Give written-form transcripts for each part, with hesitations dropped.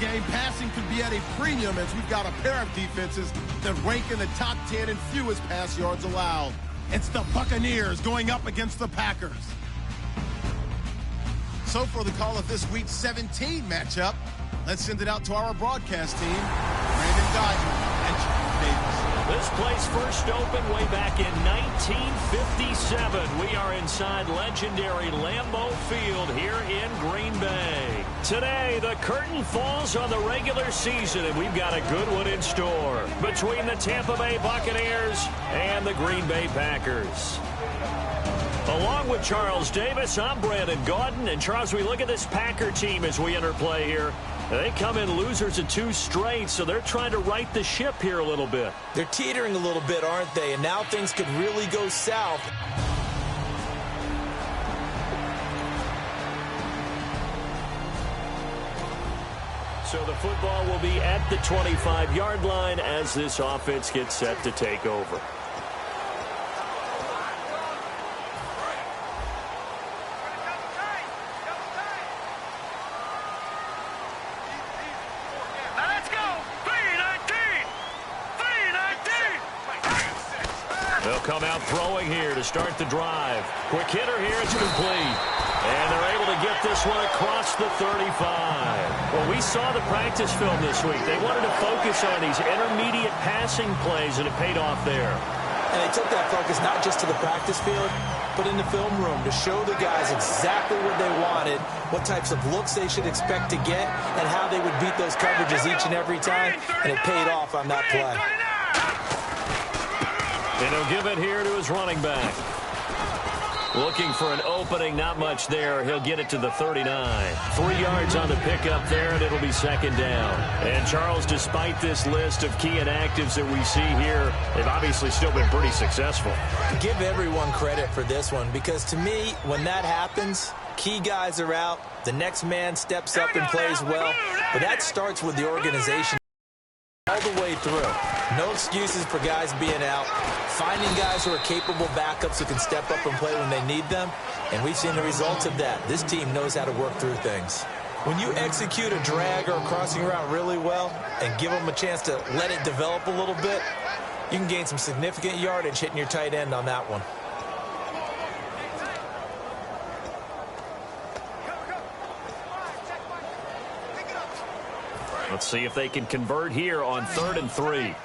game, passing could be at a premium as we've got a pair of defenses that rank in the top 10 in fewest pass yards allowed. It's the Buccaneers going up against the Packers. So for the call of this Week 17 matchup, let's send it out to our broadcast team, Brandon Guyton and Charles Davis. This place first opened way back in 1957. We are inside legendary Lambeau Field here in Green Bay. Today, the curtain falls on the regular season, and we've got a good one in store between the Tampa Bay Buccaneers and the Green Bay Packers. Along with Charles Davis, I'm Brandon Guyton. And Charles, we look at this Packer team as we enter play here. They come in losers of 2 straight, so they're trying to right the ship here a little bit. They're teetering a little bit, aren't they? And now things could really go south. So the football will be at the 25-yard line as this offense gets set to take over. They'll come out throwing here to start the drive. Quick hitter here, it's complete. And they're able to get this one across the 35. Well, we saw the practice film this week. They wanted to focus on these intermediate passing plays, and it paid off there. And they took that focus not just to the practice field, but in the film room to show the guys exactly what they wanted, what types of looks they should expect to get, and how they would beat those coverages each and every time, and it paid off on that play. And he'll give it here to his running back. Looking for an opening, not much there. He'll get it to the 39. 3 yards on the pickup there, and it'll be second down. And Charles, despite this list of key inactives that we see here, they've obviously still been pretty successful. Give everyone credit for this one, because to me, when that happens, key guys are out, the next man steps up and plays well, but that starts with the organization all the way through. No excuses for guys being out. Finding guys who are capable backups who can step up and play when they need them. And we've seen the results of that. This team knows how to work through things. When you execute a drag or a crossing route really well and give them a chance to let it develop a little bit, you can gain some significant yardage hitting your tight end on that one. Let's see if they can convert here on 3rd and 3.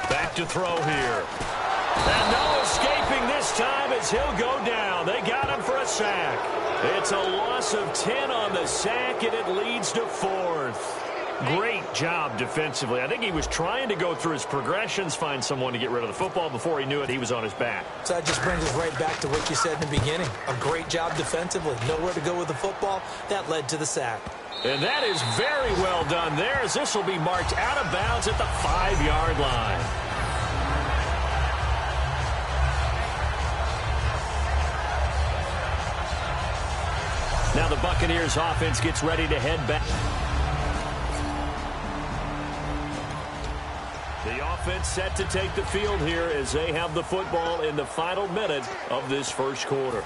Back to throw here. And no escaping this time as he'll go down. They got him for a sack. It's a loss of 10 on the sack, and it leads to 4th. Great job defensively. I think he was trying to go through his progressions, find someone to get rid of the football. Before he knew it, he was on his back. So that just brings us right back to what you said in the beginning. A great job defensively. Nowhere to go with the football. That led to the sack. And that is very well done there, as this will be marked out of bounds at the 5-yard line. Now the Buccaneers offense gets ready to head back. The offense set to take the field here as they have the football in the final minute of this first quarter.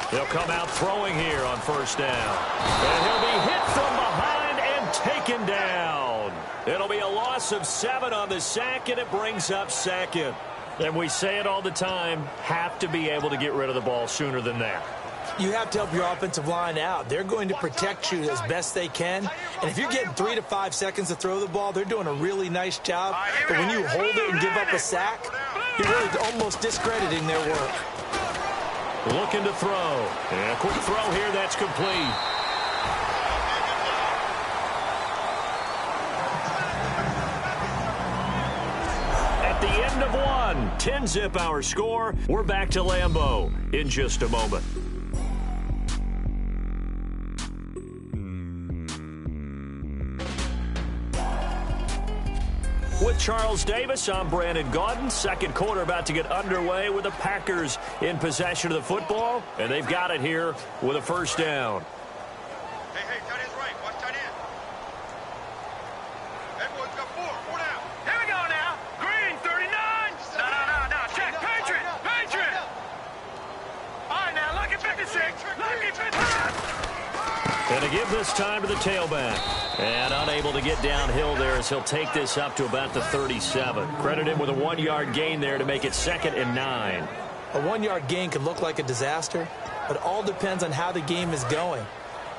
He'll come out throwing here on first down. And he'll be hit from behind and taken down. It'll be a loss of 7 on the sack, and it brings up second. And we say it all the time, have to be able to get rid of the ball sooner than that. You have to help your offensive line out. They're going to protect you as best they can. And if you're getting 3 to 5 seconds to throw the ball, they're doing a really nice job. But when you hold it and give up a sack, you're really almost discrediting their work. Looking to throw. And a quick throw here, that's complete. At the end of one, 10-zip our score. We're back to Lambeau in just a moment. With Charles Davis, I'm Brandon Gaudin. Second quarter about to get underway with the Packers in possession of the football, and they've got it here with a first down. Hey, tight end's right. Watch tight end. Edwards got four down. Here we go now. Green, 39. No. Check. Patriot. All right, now, lucky 56. Lucky 56. And to give this time to the tailback. And unable to get downhill there as he'll take this up to about the 37. Credit him with a 1-yard gain there to make it 2nd and 9. A 1-yard gain can look like a disaster, but it all depends on how the game is going.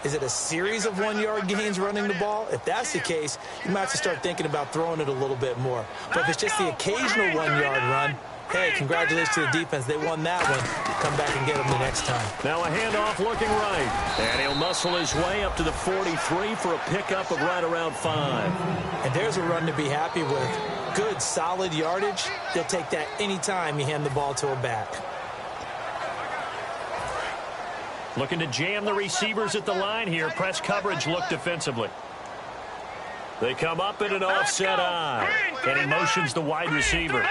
Is it a series of 1-yard gains running the ball? If that's the case, you might have to start thinking about throwing it a little bit more. But if it's just the occasional 1-yard run, hey, congratulations to the defense. They won that one. Come back and get them the next time. Now a handoff looking right. And he'll muscle his way up to the 43 for a pickup of right around 5. And there's a run to be happy with. Good, solid yardage. They'll take that any time you hand the ball to a back. Looking to jam the receivers at the line here. Press coverage look defensively. They come up in an offset eye. And he motions the wide receiver.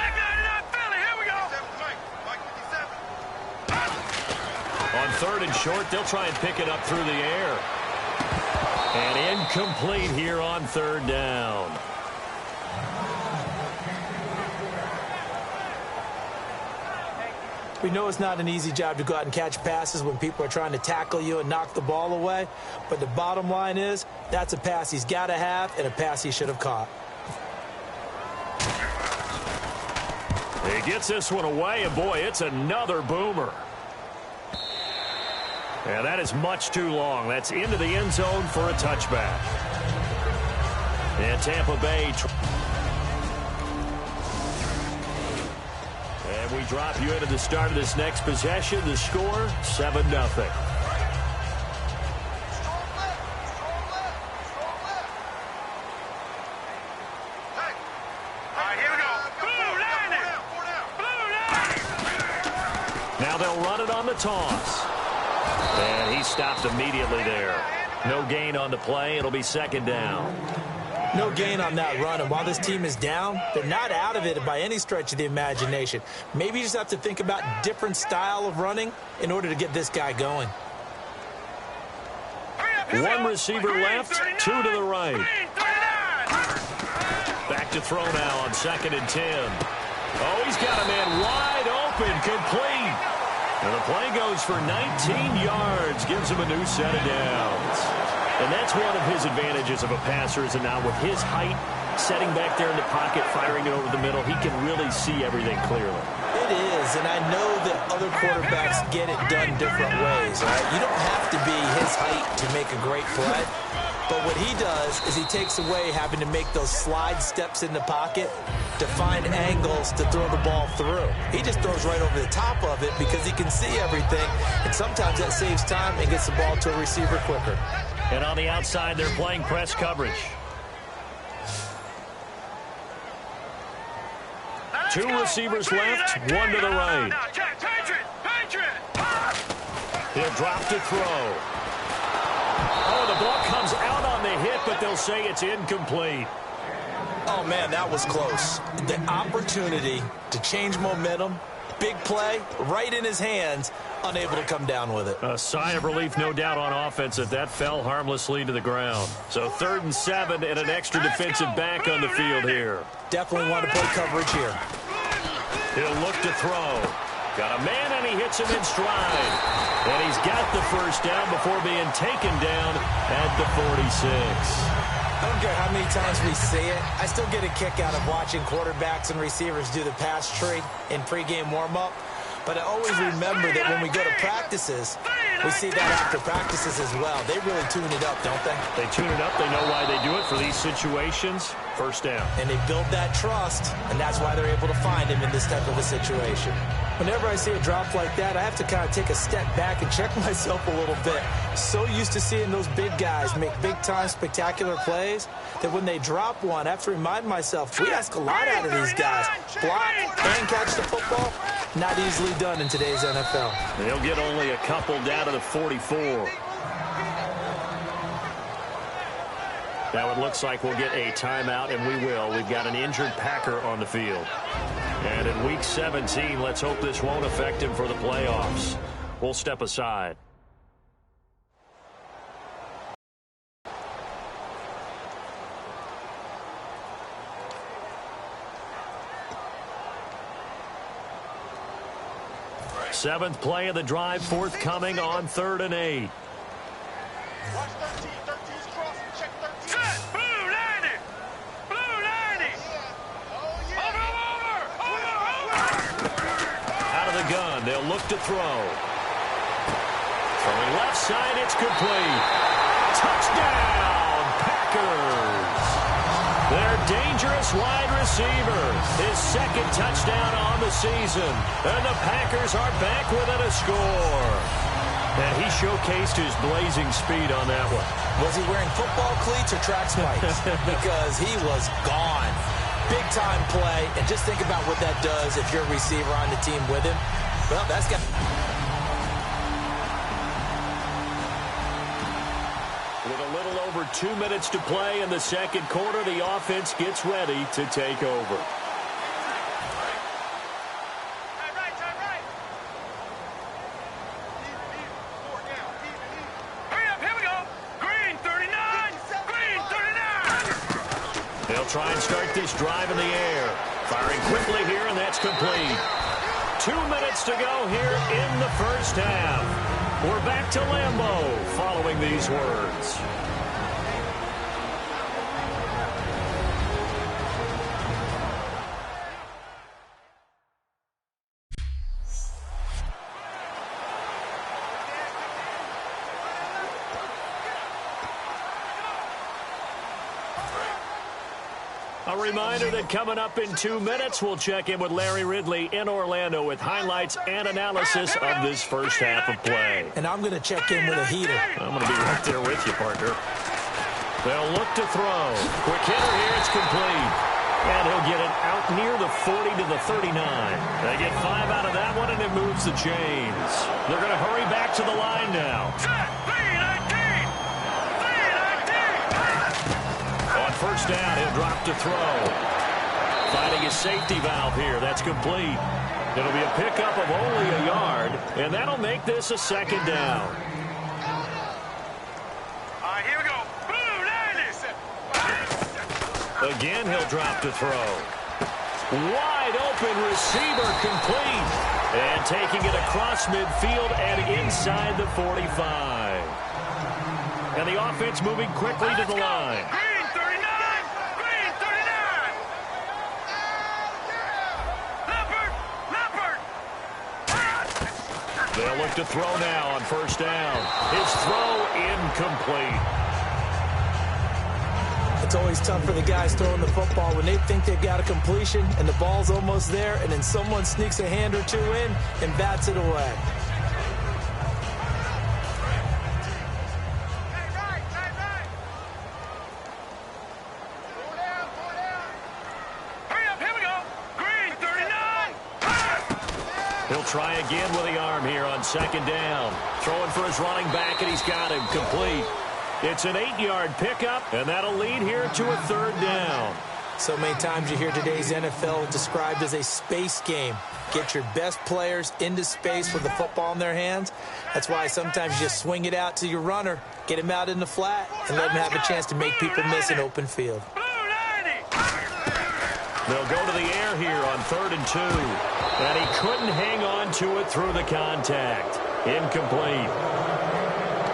On 3rd and short, they'll try and pick it up through the air. And incomplete here on 3rd down. We know it's not an easy job to go out and catch passes when people are trying to tackle you and knock the ball away. But the bottom line is, that's a pass he's got to have and a pass he should have caught. He gets this one away, and boy, it's another boomer. And that is much too long. That's into the end zone for a touchback. And Tampa Bay. And we drop you into the start of this next possession. The score, 7-0. Now they'll run it on the toss. And he stopped immediately there. No gain on the play. It'll be 2nd down. No gain on that run. And while this team is down, they're not out of it by any stretch of the imagination. Maybe you just have to think about different style of running in order to get this guy going. One receiver left, 2 to the right. Back to throw now on 2nd and 10. Oh, he's got a man wide open, complete. And the play goes for 19 yards, gives him a new set of downs. And that's one of his advantages of a passer, is that now with his height, setting back there in the pocket, firing it over the middle, he can really see everything clearly. It is, and I know that other quarterbacks get it done different ways, right? You don't have to be his height to make a great play. But what he does is he takes away having to make those slide steps in the pocket to find angles to throw the ball through. He just throws right over the top of it because he can see everything, and sometimes that saves time and gets the ball to a receiver quicker. And on the outside, they're playing press coverage. 2 receivers left, 1 to the right. He'll drop to throw. Oh, the ball comes out on the hit, but they'll say it's incomplete. Oh, man, that was close. The opportunity to change momentum, big play, right in his hands, unable to come down with it. A sigh of relief, no doubt, on offense that that fell harmlessly to the ground. So 3rd and 7 and an extra defensive back on the field here. Definitely want to play coverage here. He'll look to throw. Got a man, and he hits him in stride. And he's got the first down before being taken down at the 46. I don't care how many times we see it. I still get a kick out of watching quarterbacks and receivers do the pass tree in pregame warm-up. But I always remember that when we go to practices, we see that after practices as well. They really tune it up, don't they? They tune it up. They know why they do it for these situations. First down. And they build that trust, and that's why they're able to find him in this type of a situation. Whenever I see a drop like that, I have to kind of take a step back and check myself a little bit. So used to seeing those big guys make big-time spectacular plays that when they drop one, I have to remind myself, we ask a lot out of these guys. Block and catch the football, not easily done in today's NFL. They'll get only a couple down to the 44. Now it looks like we'll get a timeout, and we will. We've got an injured Packer on the field. And in Week 17, let's hope this won't affect him for the playoffs. We'll step aside. Seventh play of the drive, forthcoming on 3rd and 8. Watch 13. 13's crossing. Check 13. Set. Blue 90. Blue 90. Oh, yeah. Over. Out of the gun, they'll look to throw. Throwing left side, it's complete. Touchdown, Packers. Their dangerous wide receiver, his second touchdown on the season. And the Packers are back within a score. And he showcased his blazing speed on that one. Was he wearing football cleats or track spikes? Because he was gone. Big-time play. And just think about what that does if you're a receiver on the team with him. Well, that's got... With a little over 2 minutes to play in the second quarter, the offense gets ready to take over. Hurry up, here we go. Green 39. Green 39. They'll try and start this drive in the air. Firing quickly here, and that's complete. 2 minutes to go here in the first half. We're back to Lambeau following these words. A reminder that coming up in 2 minutes, we'll check in with Larry Ridley in Orlando with highlights and analysis of this first half of play. And I'm going to check in with a heater. I'm going to be right there with you, partner. They'll look to throw. Quick hitter here, it's complete. And he'll get it out near the 40 to the 39. They get 5 out of that one, and it moves the chains. They're going to hurry back to the line now. On first down, he'll drop to throw. Finding his safety valve here. That's complete. It'll be a pickup of only a yard, and that'll make this a second down. All right, here we go. Blue 90. Again, he'll drop to throw. Wide open receiver complete. And taking it across midfield and inside the 45. And the offense moving quickly to the line. Green 39. Green 39. Leopard. They'll look to throw now on first down. His throw incomplete. It's always tough for the guys throwing the football when they think they've got a completion and the ball's almost there, and then someone sneaks a hand or two in and bats it away. Hurry up, here we go. Green 39. He'll try again with the arm here on second down. Throwing for his running back, and he's got him complete. It's an 8-yard pickup, and that'll lead here to a third down. So many times you hear today's NFL described as a space game. Get your best players into space with the football in their hands. That's why sometimes you just swing it out to your runner, get him out in the flat, and let him have a chance to make people miss an open field. Blue 90. They'll go to the air here on 3rd and 2. And he couldn't hang on to it through the contact. Incomplete.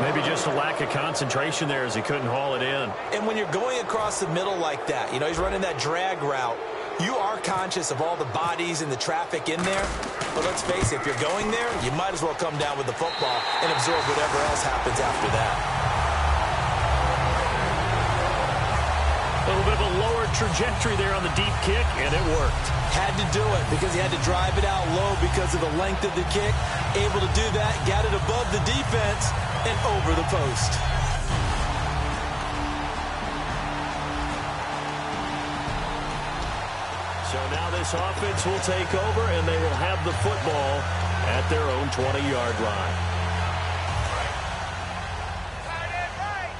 Maybe just a lack of concentration there as he couldn't haul it in. And when you're going across the middle like that, you know, he's running that drag route, you are conscious of all the bodies and the traffic in there. But let's face it, if you're going there, you might as well come down with the football and absorb whatever else happens after that. A little bit of a lower trajectory there on the deep kick, and it worked. Had to do it because he had to drive it out low because of the length of the kick. Able to do that, got it above the defense and over the post. So now this offense will take over, and they will have the football at their own 20-yard line. Tight end right.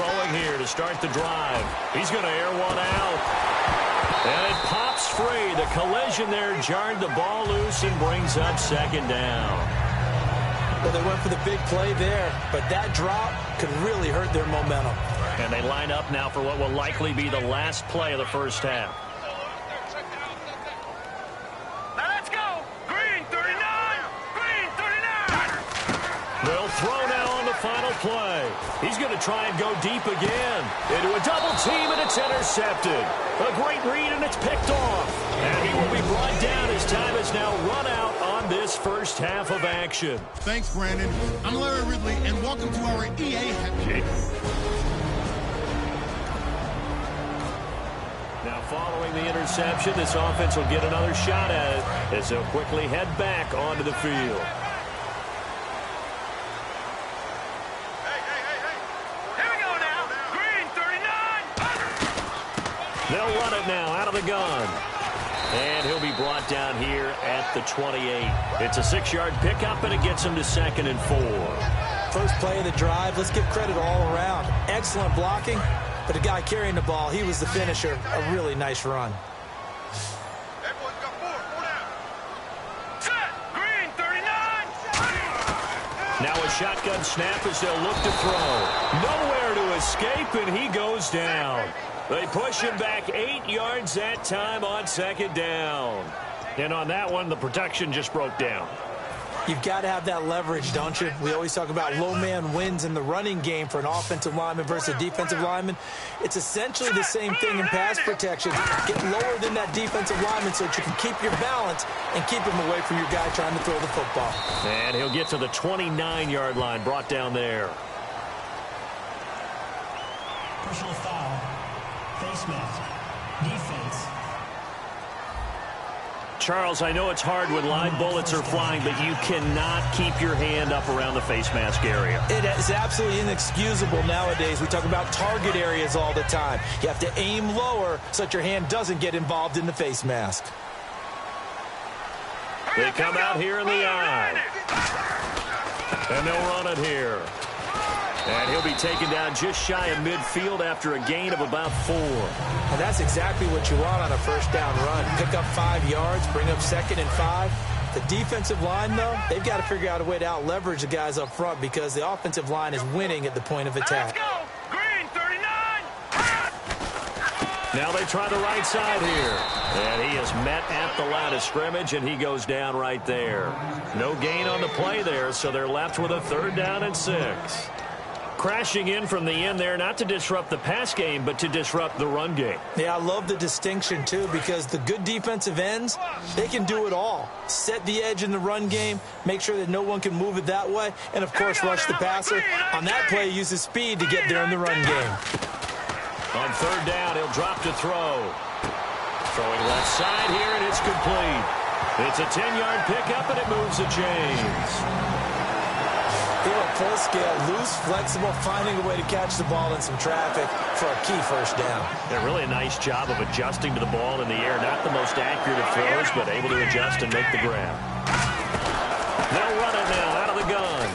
throwing here to start the drive. He's going to air one out. And it pops free. The collision there jarred the ball loose and brings up second down. Well, they went for the big play there, but that drop could really hurt their momentum. And they line up now for what will likely be the last play of the first half. Now let's go. Green 39. Green 39. They'll throw now on the final play. He's going to try and go deep again. Into a double team, and it's intercepted. A great read, and it's picked off. And he will be brought down as time is now run out on this first half of action. Thanks, Brandon. I'm Larry Ridley, and welcome to our EA Happy. Now, following the interception, this offense will get another shot at it as they'll quickly head back onto the field. They'll run it now out of the gun. And he'll be brought down here at the 28. It's a 6-yard pickup, and it gets him to 2nd and 4. First play of the drive, let's give credit all around. Excellent blocking, but the guy carrying the ball, he was the finisher. A really nice run. Everyone's got four down. Set. Green 39. Now a shotgun snap as they'll look to throw. Nowhere to escape, and he goes down. They push him back 8 yards that time on 2nd down. And on that one, the protection just broke down. You've got to have that leverage, don't you? We always talk about low man wins in the running game for an offensive lineman versus a defensive lineman. It's essentially the same thing in pass protection. Get lower than that defensive lineman so that you can keep your balance and keep him away from your guy trying to throw the football. And he'll get to the 29-yard line, brought down there. Personal foul. Face mask. Defense. Charles, I know it's hard when live bullets are flying, but you cannot keep your hand up around the face mask area. It is absolutely inexcusable nowadays. We talk about target areas all the time. You have to aim lower so that your hand doesn't get involved in the face mask. They come out here in the eye. And they'll run it here. And he'll be taken down just shy of midfield after a gain of about 4. And that's exactly what you want on a first down run. Pick up 5 yards, bring up 2nd and 5. The defensive line, though, they've got to figure out a way to out-leverage the guys up front because the offensive line is winning at the point of attack. Let's go. Green 39. Now they try the right side here. And he is met at the line of scrimmage, and he goes down right there. No gain on the play there, so they're left with a 3rd down and 6. Crashing in from the end there, not to disrupt the pass game, but to disrupt the run game. Yeah, I love the distinction, too, because the good defensive ends, they can do it all. Set the edge in the run game, make sure that no one can move it that way, and, of course, rush the passer. On that play, use his speed to get there in the run game. On 3rd down, he'll drop to throw. Throwing left side here, and it's complete. It's a 10-yard pickup, and it moves the chains. They were full scale, loose, flexible, finding a way to catch the ball in some traffic for a key first down. Yeah, really a nice job of adjusting to the ball in the air. Not the most accurate of throws, but able to adjust and make the grab. They'll run it now out of the gun.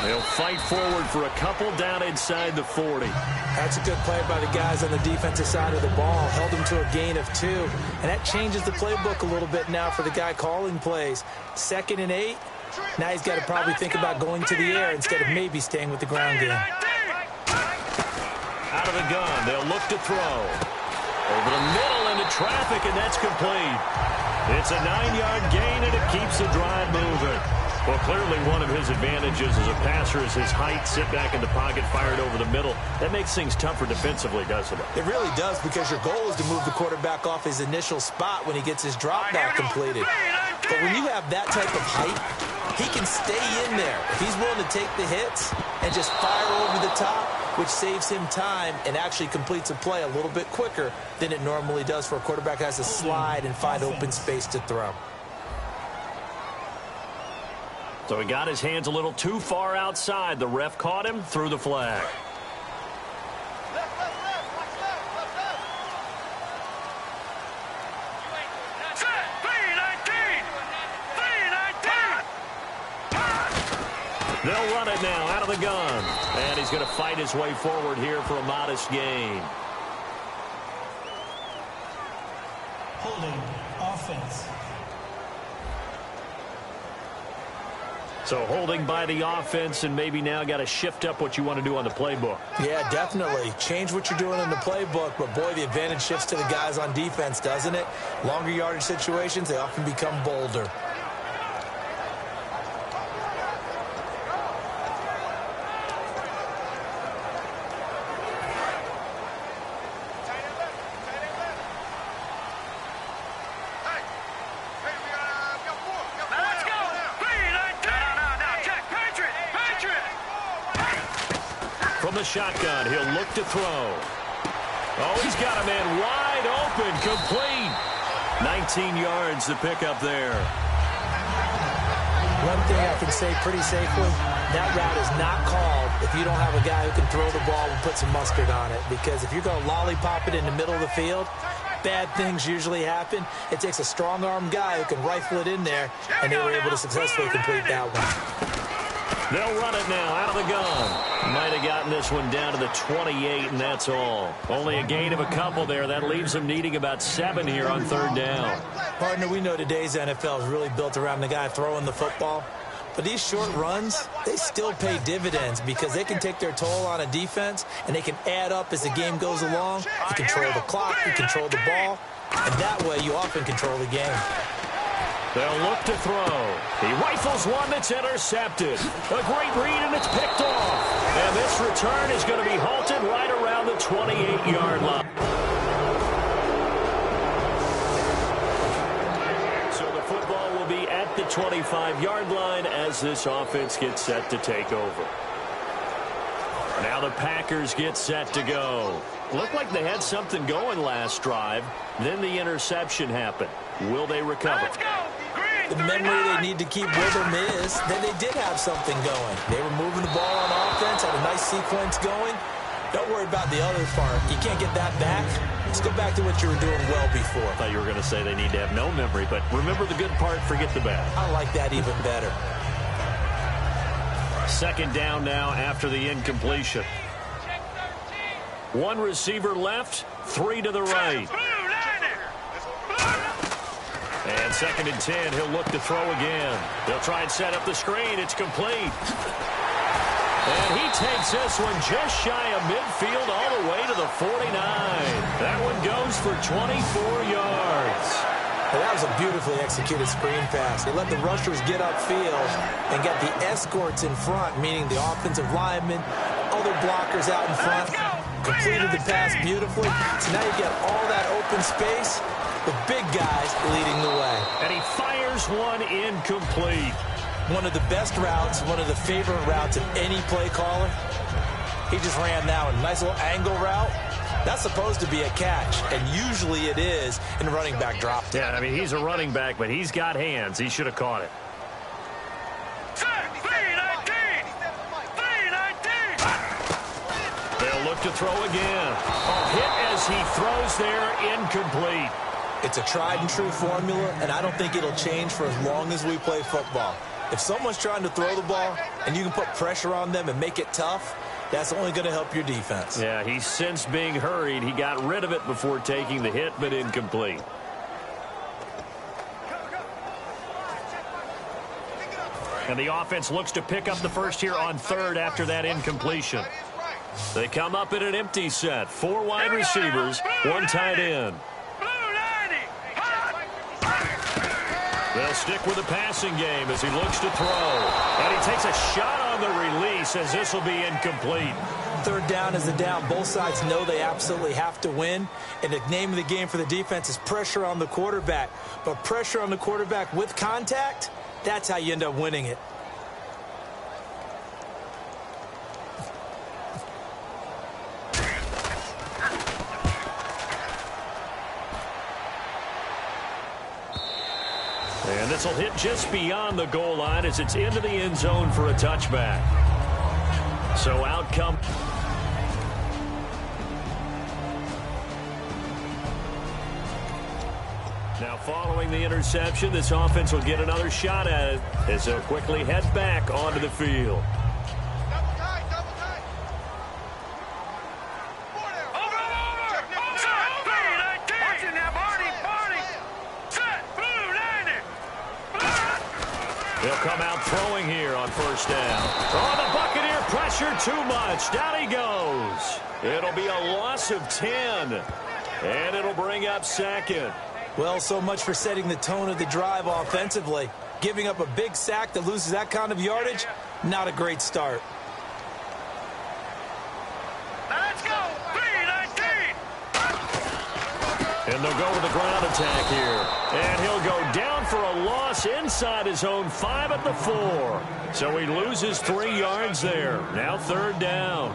They'll fight forward for a couple down inside the 40. That's a good play by the guys on the defensive side of the ball. Held them to a gain of 2. And that changes the playbook a little bit now for the guy calling plays. 2nd and 8. Now he's got to probably think about going to the air instead of maybe staying with the ground game. Out of the gun, they'll look to throw. Over the middle into traffic, and that's complete. It's a 9-yard gain, and it keeps the drive moving. Well, clearly one of his advantages as a passer is his height. Sit back in the pocket, fired over the middle. That makes things tougher defensively, doesn't it? It really does, because your goal is to move the quarterback off his initial spot when he gets his drop back completed. But when you have that type of height, he can stay in there. He's willing to take the hits and just fire over the top, which saves him time and actually completes a play a little bit quicker than it normally does for a quarterback who has to slide and find open space to throw. So he got his hands a little too far outside. The ref caught him, threw the flag. They'll run it now out of the gun. And he's going to fight his way forward here for a modest gain. Holding offense. So holding by the offense, and maybe now got to shift up what you want to do on the playbook. Yeah, definitely. Change what you're doing in the playbook, but boy, the advantage shifts to the guys on defense, doesn't it? Longer yardage situations, they often become bolder. From the shotgun, he'll look to throw. Oh, he's got a man wide open, complete. 19 yards to pick up there. One thing I can say pretty safely, that route is not called if you don't have a guy who can throw the ball and put some mustard on it. Because if you're going to lollipop it in the middle of the field, bad things usually happen. It takes a strong-armed guy who can rifle it in there, and they were able to successfully complete that one. They'll run it now out of the gun. Might have gotten this one down to the 28, and that's all. Only a gain of a couple there. That leaves them needing about 7 here on third down. Partner, we know today's NFL is really built around the guy throwing the football. But these short runs, they still pay dividends because they can take their toll on a defense, and they can add up as the game goes along. You control the clock, you control the ball, and that way you often control the game. They'll look to throw. He rifles one that's intercepted. A great read, and it's picked off. And this return is going to be halted right around the 28-yard line. So the football will be at the 25-yard line as this offense gets set to take over. Now the Packers get set to go. Looked like they had something going last drive. Then the interception happened. Will they recover? Let's go. The memory they need to keep with them is that they did have something going. They were moving the ball on offense, had a nice sequence going. Don't worry about the other part. You can't get that back. Let's go back to what you were doing well before. I thought you were going to say they need to have no memory, but remember the good part, forget the bad. I like that even better. Second down now after the incompletion. One receiver left, 3 to the right. And 2nd and 10, he'll look to throw again. They'll try and set up the screen. It's complete. And he takes this one just shy of midfield all the way to the 49. That one goes for 24 yards. Well, that was a beautifully executed screen pass. They let the rushers get upfield and get the escorts in front, meaning the offensive linemen, other blockers out in front. Completed the pass beautifully. So now you get all that open space with big guys leading the way. And he fires one incomplete. One of the best routes, one of the favorite routes of any play caller. He just ran that one. Nice little angle route. That's supposed to be a catch, and usually it is in running back drop. Yeah, I mean, he's a running back, but he's got hands. He should have caught it. They'll look to throw again. A hit as he throws there, incomplete. It's a tried and true formula, and I don't think it'll change for as long as we play football. If someone's trying to throw the ball and you can put pressure on them and make it tough, that's only going to help your defense. Yeah, he's since being hurried. He got rid of it before taking the hit, but incomplete. And the offense looks to pick up the first here on third after that incompletion. They come up in an empty set. 4 wide receivers, 1 tight end. They'll stick with the passing game as he looks to throw. And he takes a shot on the release as this will be incomplete. Third down is the down. Both sides know they absolutely have to win. And the name of the game for the defense is pressure on the quarterback. But pressure on the quarterback with contact, that's how you end up winning it. And this will hit just beyond the goal line as it's into the end zone for a touchback. So outcome. Now following the interception, this offense will get another shot at it as they'll quickly head back onto the field. Double tight, double tight. Over. Set, blue, 19. Watch it now, Barney. Set, blue, 90. They'll come out throwing here on first down. Oh, the Buccaneer pressure too much. Down he goes. It'll be a loss of 10. And it'll bring up second. Well, so much for setting the tone of the drive offensively. Giving up a big sack that loses that kind of yardage, not a great start. Now let's go. 3-19. And they'll go with the ground attack here. And he'll go down for a loss inside his own 5 at the 4. So he loses 3 yards there. Now third down.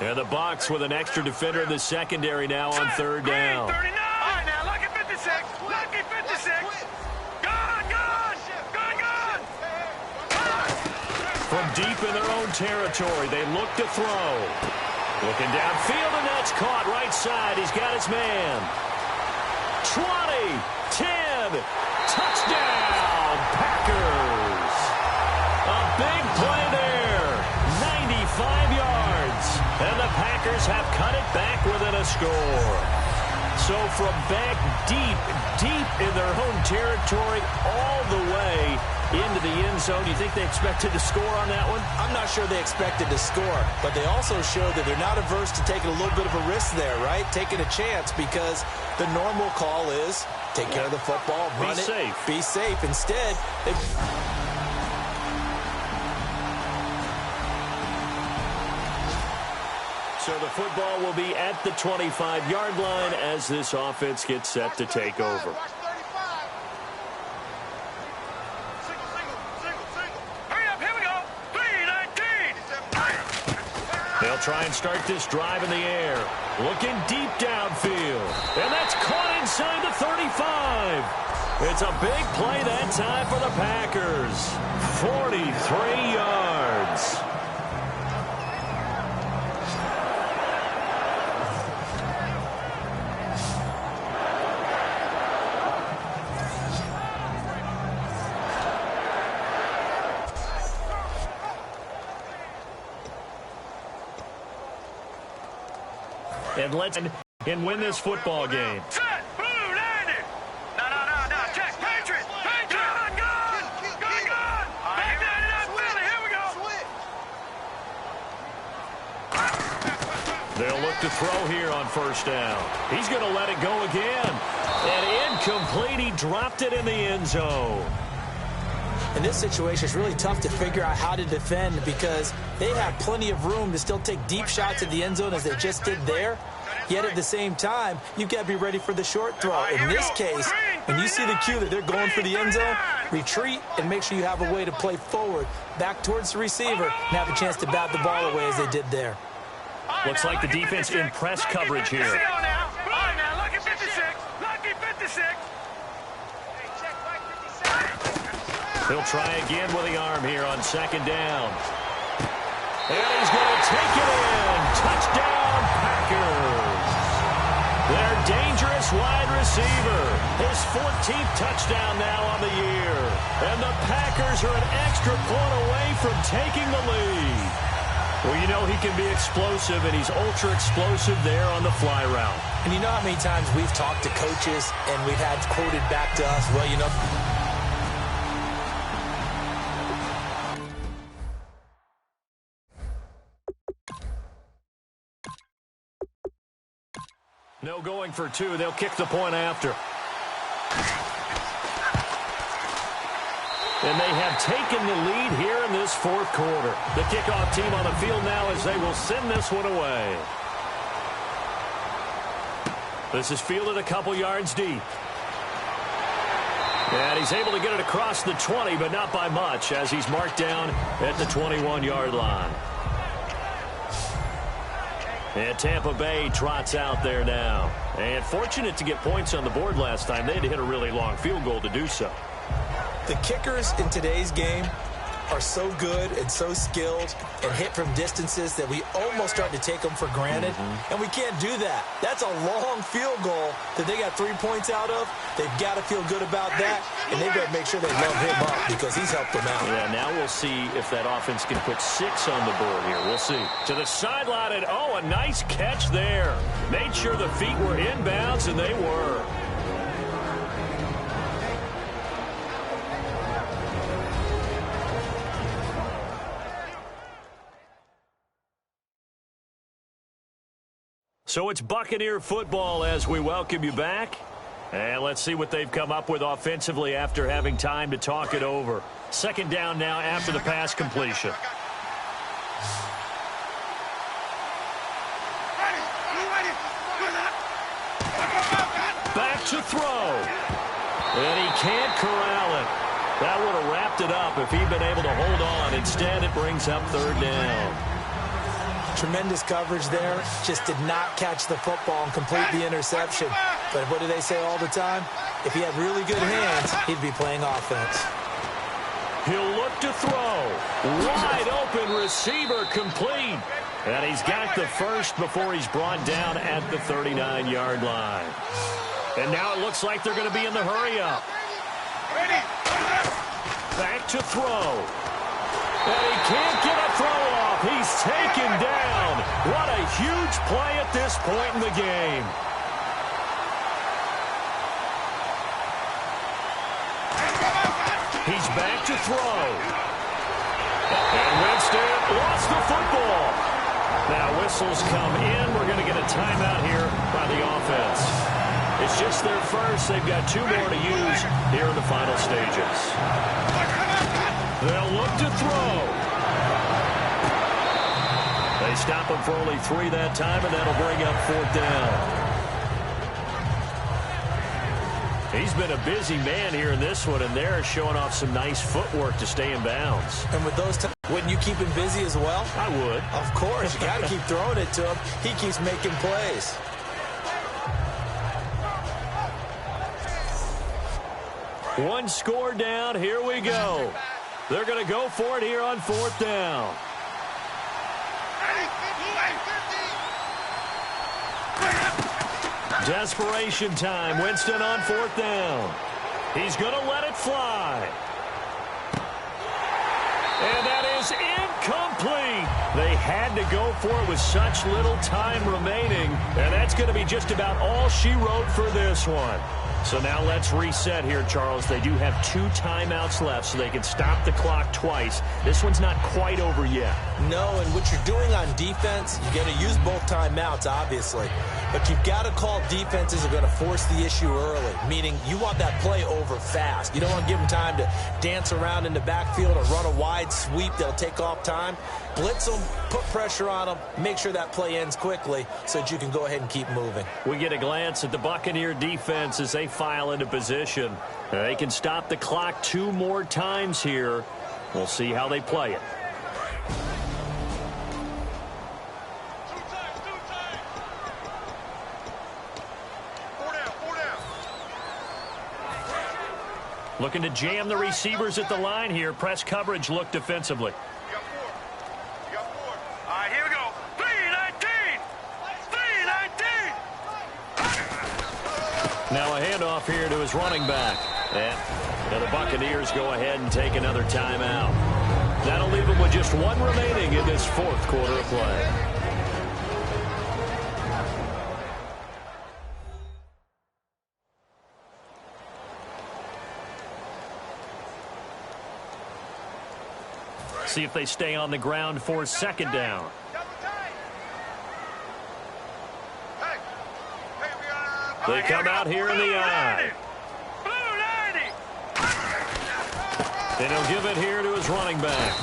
And the Bucs with an extra defender in the secondary now on third down. 39. All right, now, lucky 56. Lucky 56. Gone. From deep in their own territory, they look to throw. Looking downfield, and that's caught right side. He's got his man. 20, 10, touchdown, Packers. A big play there, 95 yards. And the Packers have cut it back within a score. So from back deep in their home territory all the way into the end zone, you think they expected to score on that one? I'm not sure they expected to score, but they also showed that they're not averse to taking a little bit of a risk there, right? Taking a chance, because the normal call is take care of the football, run it, be safe. Instead, they... So the football will be at the 25-yard line as this offense gets set to take over. Hurry up, here we go. 3-19. They'll try and start this drive in the air. Looking deep downfield. And that's caught inside the 35. It's a big play that time for the Packers. 43 yards. And win this football game. Set, blue, 90. No. Check, Patriot. Gone. Back 99, Philly, here we go. They'll look to throw here on first down. He's going to let it go again. And incomplete. He dropped it in the end zone. In this situation, it's really tough to figure out how to defend because they have plenty of room to still take deep shots at the end zone as they just did there. Yet at the same time, you've got to be ready for the short throw. In this case, when you see the cue that they're going for the end zone, retreat and make sure you have a way to play forward, back towards the receiver, and have a chance to bat the ball away as they did there. Looks like the defense in press coverage here. All right, now, lucky 56. Lucky 56. He'll try again with the arm here on second down. And he's going to take it in. Touchdown, Packers. Their dangerous wide receiver. His 14th touchdown now on the year. And the Packers are an extra point away from taking the lead. Well, you know he can be explosive, and he's ultra-explosive there on the fly route. And you know how many times we've talked to coaches and we've had quoted back to us, well, you know... No going for two. They'll kick the point after. And they have taken the lead here in this fourth quarter. The kickoff team on the field now as they will send this one away. This is fielded a couple yards deep. And he's able to get it across the 20, but not by much as he's marked down at the 21-yard line. And Tampa Bay trots out there now. And fortunate to get points on the board last time. They had to hit a really long field goal to do so. The kickers in today's game are so good and so skilled and hit from distances that we almost start to take them for granted, and we can't do that. That's a long field goal that they got 3 points out of. They've got to feel good about that, and they've got to make sure they love him up because he's helped them out. Yeah, now we'll see if that offense can put 6 on the board here. We'll see. To the sideline, and oh, a nice catch there. Made sure the feet were inbounds, and they were. So it's Buccaneer football as we welcome you back. And let's see what they've come up with offensively after having time to talk it over. Second down now after the pass completion. Back to throw. And he can't corral it. That would have wrapped it up if he'd been able to hold on. Instead, it brings up third down. Tremendous coverage there. Just did not catch the football and complete the interception. But what do they say all the time? If he had really good hands, he'd be playing offense. He'll look to throw. Wide open receiver complete. And he's got the first before he's brought down at the 39-yard line. And now it looks like they're going to be in the hurry-up. Back to throw. And he can't get a throw off. He's taken down. What a huge play at this point in the game. He's back to throw. And Winston lost the football. Now whistles come in. We're going to get a timeout here by the offense. It's just their first. They've got 2 more to use here in the final stages. They'll look to throw. They stop him for only 3 that time, and that'll bring up 4th down. He's been a busy man here in this one, and they're showing off some nice footwork to stay in bounds. And with those wouldn't you keep him busy as well? I would. Of course. You got to keep throwing it to him. He keeps making plays. One score down. Here we go. They're going to go for it here on 4th down. Desperation time. Winston on 4th down. He's going to let it fly. And that is incomplete. They had to go for it with such little time remaining. And that's going to be just about all she wrote for this one. So now let's reset here, Charles. They do have 2 timeouts left, so they can stop the clock twice. This one's not quite over yet. No, and what you're doing on defense, you got to use both timeouts, obviously. But you've got to call defenses that are going to force the issue early, meaning you want that play over fast. You don't want to give them time to dance around in the backfield or run a wide sweep that'll take off time. Blitz them, put pressure on them, make sure that play ends quickly so that you can go ahead and keep moving. We get a glance at the Buccaneer defense as they file into position. They can stop the clock 2 more times here. We'll see how they play it. Looking to jam the receivers at the line here. Press coverage look defensively. You got 4. All right, here we go. 3-19. 3-19. Now a handoff here to his running back. And the Buccaneers go ahead and take another timeout. That'll leave them with just 1 remaining in this 4th quarter of play. See if they stay on the ground for 2nd down. They come out here in the eye. And he'll give it here to his running back.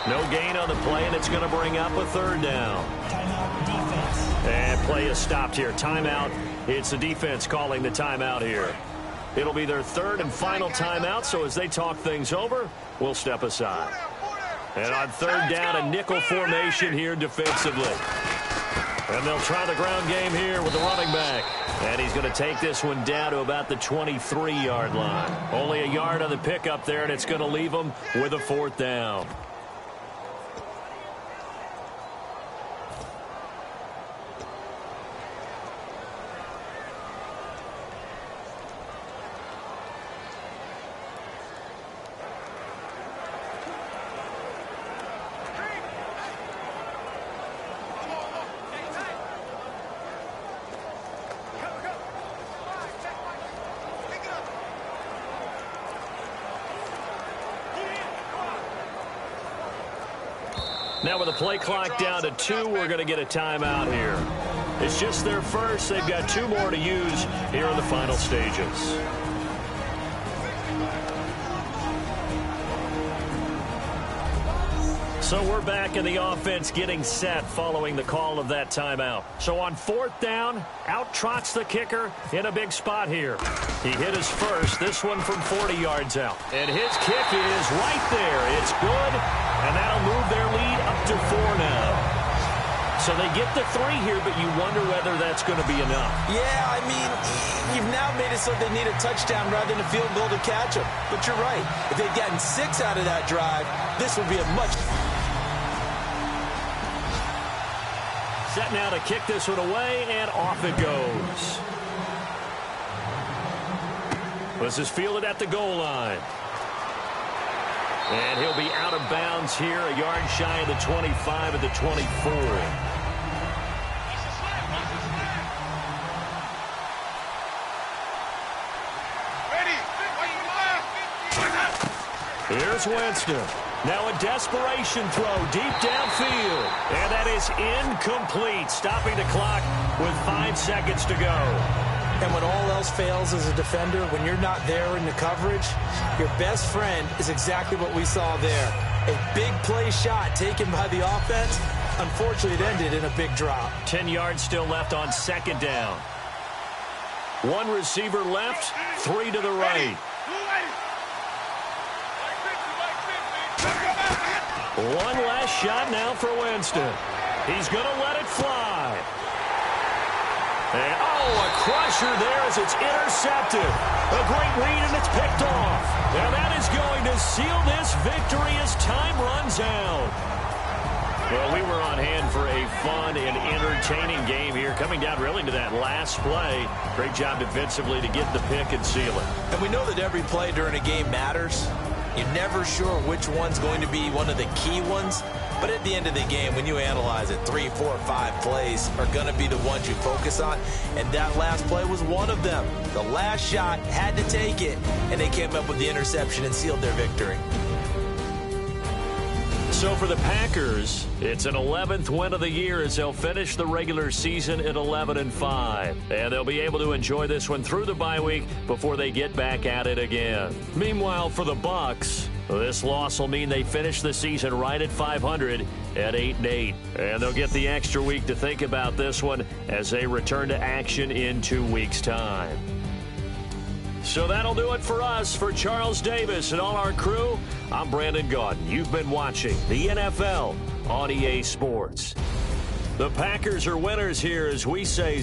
No gain on the play, and it's going to bring up a 3rd down. Timeout defense. And play is stopped here. Timeout. It's the defense calling the timeout here. It'll be their 3rd and final timeout, so as they talk things over, we'll step aside. And on 3rd down, a nickel formation here defensively. And they'll try the ground game here with the running back. And he's going to take this one down to about the 23-yard line. Only a yard on the pickup there, and it's going to leave him with a 4th down. Now with the play clock down to 2, we're going to get a timeout here. It's just their first. They've got 2 more to use here in the final stages. So we're back in the offense getting set following the call of that timeout. So on 4th down, out trots the kicker in a big spot here. He hit his first, this one from 40 yards out. And his kick is right there. It's good, and that'll move their lead up to 4 now. So they get the 3 here, but you wonder whether that's going to be enough. Yeah, I mean, you've now made it so they need a touchdown rather than a field goal to catch them. But you're right. If they'd gotten 6 out of that drive, this would be a much... Set now to kick this one away, and off it goes. This is fielded at the goal line. And he'll be out of bounds here, a yard shy of the 25 at the 24. Here's Winston. Now a desperation throw deep downfield. And that is incomplete, stopping the clock with 5 seconds to go. And when all else fails as a defender, when you're not there in the coverage, your best friend is exactly what we saw there. A big play shot taken by the offense. Unfortunately, it ended in a big drop. 10 yards still left on 2nd down. 1 receiver left, 3 to the right. One last shot now for Winston. He's going to let it fly. And, a crusher there as it's intercepted. A great read, and it's picked off. Now that is going to seal this victory as time runs out. Well, we were on hand for a fun and entertaining game here, coming down really to that last play. Great job defensively to get the pick and seal it. And we know that every play during a game matters. You're never sure which one's going to be one of the key ones. But at the end of the game, when you analyze it, 3, 4, 5 plays are going to be the ones you focus on. And that last play was one of them. The last shot had to take it, and they came up with the interception and sealed their victory. So for the Packers, it's an 11th win of the year as they'll finish the regular season at 11-5. And they'll be able to enjoy this one through the bye week before they get back at it again. Meanwhile, for the Bucs, this loss will mean they finish the season right at 500 at 8-8. And they'll get the extra week to think about this one as they return to action in 2 weeks' time. So that'll do it for us. For Charles Davis and all our crew, I'm Brandon Gaudin. You've been watching the NFL on EA Sports. The Packers are winners here as we say